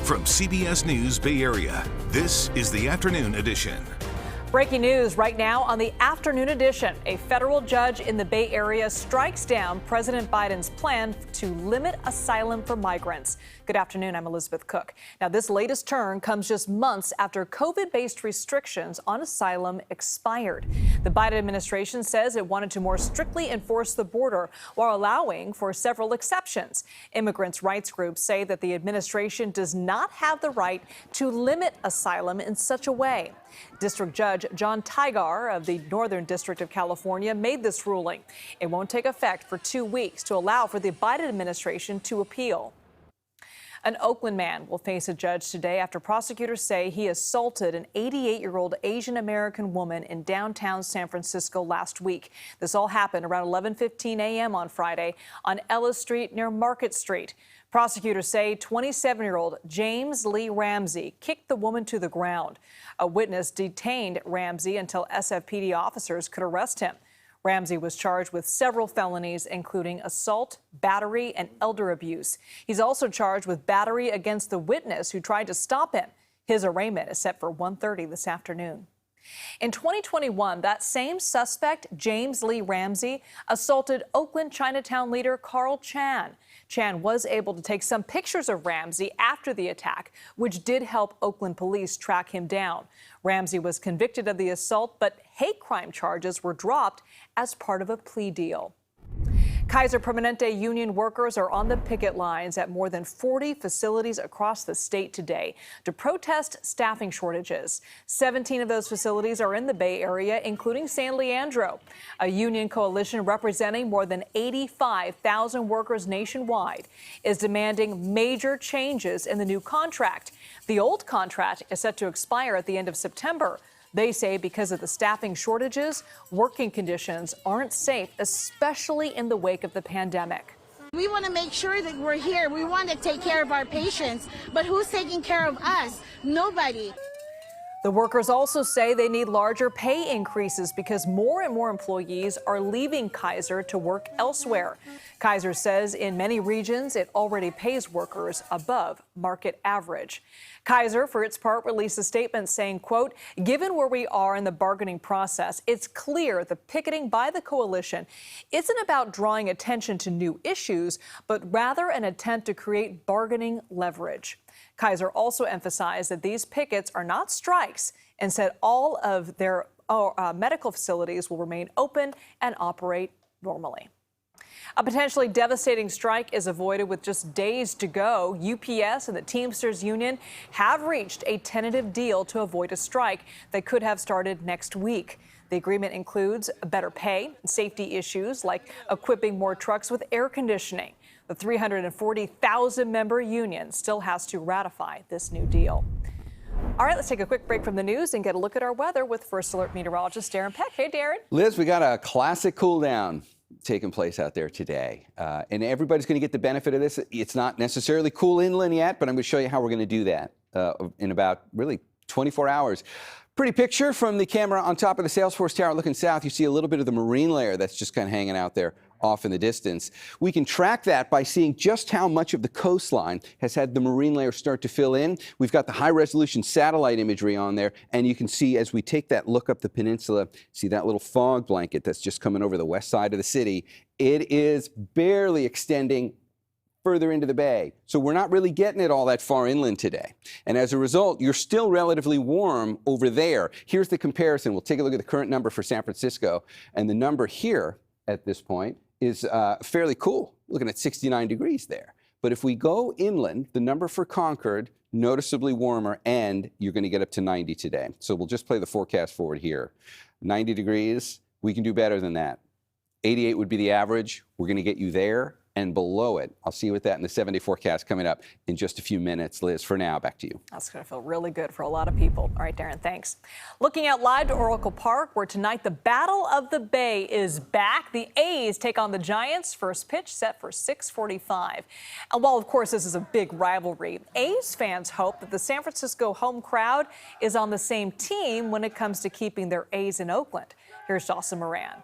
From CBS News Bay Area, this is the Afternoon Edition. Breaking news right now on the Afternoon Edition. A federal judge in the Bay Area strikes down President Biden's plan to limit asylum for migrants. Good afternoon, I'm Elizabeth Cook. Now, this latest turn comes just months after COVID-based restrictions on asylum expired. The Biden administration says it wanted to more strictly enforce the border while allowing for several exceptions. Immigrants' rights groups say that the administration does not have the right to limit asylum in such a way. District Judge John Tigar of the Northern District of California made this ruling. It won't take effect for 2 weeks to allow for the Biden administration to appeal. An Oakland man will face a judge today after prosecutors say he assaulted an 88-year-old Asian-American woman in downtown San Francisco last week. This all happened around 11:15 a.m. on Friday on Ellis Street near Market Street. Prosecutors say 27-year-old James Lee Ramsey kicked the woman to the ground. A witness detained Ramsey until SFPD officers could arrest him. Ramsey was charged with several felonies, including assault, battery, and elder abuse. He's also charged with battery against the witness who tried to stop him. His arraignment is set for 1:30 this afternoon. In 2021, that same suspect, James Lee Ramsey, assaulted Oakland Chinatown leader Carl Chan. Chan was able to take some pictures of Ramsey after the attack, which did help Oakland police track him down. Ramsey was convicted of the assault, but hate crime charges were dropped as part of a plea deal. Kaiser Permanente union workers are on the picket lines at more than 40 facilities across the state today to protest staffing shortages. 17 of those facilities are in the Bay Area, including San Leandro. A union coalition representing more than 85,000 workers nationwide is demanding major changes in the new contract. The old contract is set to expire at the end of September. They say because of the staffing shortages, working conditions aren't safe, especially in the wake of the pandemic. We want to make sure that we're here. We want to take care of our patients, but who's taking care of us? Nobody. The workers also say they need larger pay increases because more and more employees are leaving Kaiser to work elsewhere. Kaiser says in many regions it already pays workers above market average. Kaiser, for its part, released a statement saying, quote, given where we are in the bargaining process, it's clear the picketing by the coalition isn't about drawing attention to new issues, but rather an attempt to create bargaining leverage. Kaiser also emphasized that these pickets are not strikes and said all of their medical facilities will remain open and operate normally. A potentially devastating strike is avoided with just days to go. UPS and the Teamsters Union have reached a tentative deal to avoid a strike that could have started next week. The agreement includes better pay, safety issues like equipping more trucks with air conditioning. The 340,000-member union still has to ratify this new deal. All right, let's take a quick break from the news and get a look at our weather with First Alert meteorologist Darren Peck. Hey, Darren. Liz, we got a classic cool down taking place out there today. And everybody's going to get the benefit of this. It's not necessarily cool inland yet, but I'm going to show you how we're going to do that in about really 24 hours. Pretty picture from the camera on top of the Salesforce Tower looking south. You see a little bit of the marine layer that's just kind of hanging out there off in the distance. We can track that by seeing just how much of the coastline has had the marine layer start to fill in. We've got the high-resolution satellite imagery on there, and you can see as we take that look up the peninsula, see that little fog blanket that's just coming over the west side of the city. It is barely extending further into the bay. So we're not really getting it all that far inland today. And as a result, you're still relatively warm over there. Here's the comparison. We'll take a look at the current number for San Francisco, and the number here at this point is fairly cool, looking at 69 degrees there. But if we go inland, the number for Concord, noticeably warmer, and you're going to get up to 90 today. So we'll just play the forecast forward here. 90 degrees, we can do better than that. 88 would be the average. We're going to get you there and below it. I'll see you with that in the 7-day forecast coming up in just a few minutes. Liz, for now, back to you. That's going to feel really good for a lot of people. All right, Darren, thanks. Looking out live to Oracle Park, where tonight the Battle of the Bay is back. The A's take on the Giants. First pitch set for 6:45. And while, of course, this is a big rivalry, A's fans hope that the San Francisco home crowd is on the same team when it comes to keeping their A's in Oakland. Here's Dawson Moran.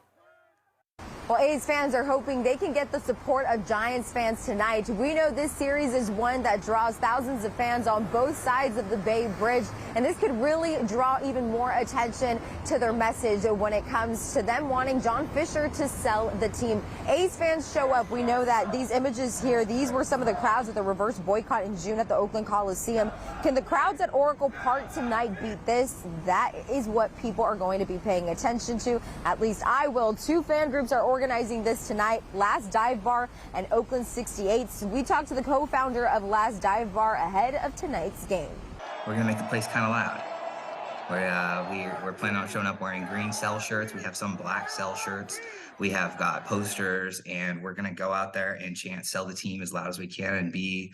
Well, A's fans are hoping they can get the support of Giants fans tonight. We know this series is one that draws thousands of fans on both sides of the Bay Bridge, and this could really draw even more attention to their message when it comes to them wanting John Fisher to sell the team. A's fans show up. We know that these images here, these were some of the crowds at the reverse boycott in June at the Oakland Coliseum. Can the crowds at Oracle Park tonight beat this? That is what people are going to be paying attention to. At least I will. Two fan groups are organizing this tonight, Last Dive Bar and Oakland 68s. We talked to the co-founder of Last Dive Bar ahead of tonight's game. We're gonna make the place kind of loud. We're planning on showing up wearing green cell shirts. We have some black cell shirts. We have got posters, and we're gonna go out there and chant "Sell the team" as loud as we can and be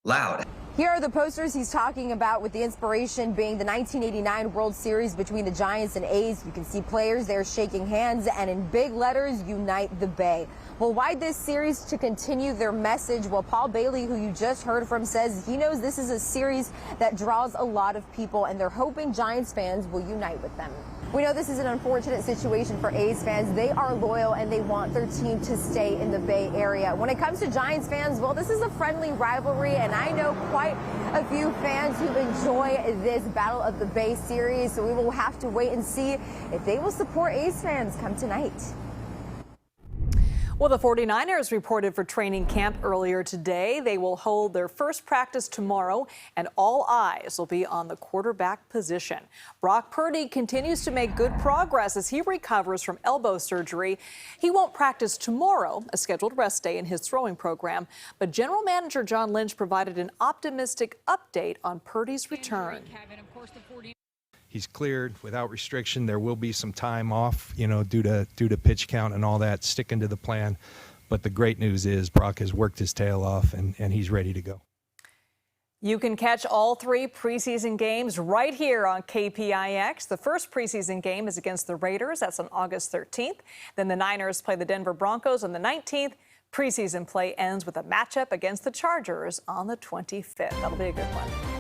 loud. Here are the posters he's talking about, with the inspiration being the 1989 World Series between the Giants and A's. You can see players there shaking hands, and in big letters, "Unite the Bay." Well, why this series? To continue their message. Well, Paul Bailey, who you just heard from, says he knows this is a series that draws a lot of people, and they're hoping Giants fans will unite with them. We know this is an unfortunate situation for A's fans. They are loyal and they want their team to stay in the Bay Area. When it comes to Giants fans, well, this is a friendly rivalry, and I know quite a few fans who enjoy this Battle of the Bay series, so we will have to wait and see if they will support A's fans come tonight. Well, the 49ers reported for training camp earlier today. They will hold their first practice tomorrow, and all eyes will be on the quarterback position. Brock Purdy continues to make good progress as he recovers from elbow surgery. He won't practice tomorrow, a scheduled rest day in his throwing program, but General Manager John Lynch provided an optimistic update on Purdy's return. He's cleared without restriction. There will be some time off, due to pitch count and all that, sticking to the plan. But the great news is Brock has worked his tail off, and he's ready to go. You can catch all three preseason games right here on KPIX. The first preseason game is against the Raiders. That's on August 13th. Then the Niners play the Denver Broncos on the 19th. Preseason play ends with a matchup against the Chargers on the 25th. That'll be a good one.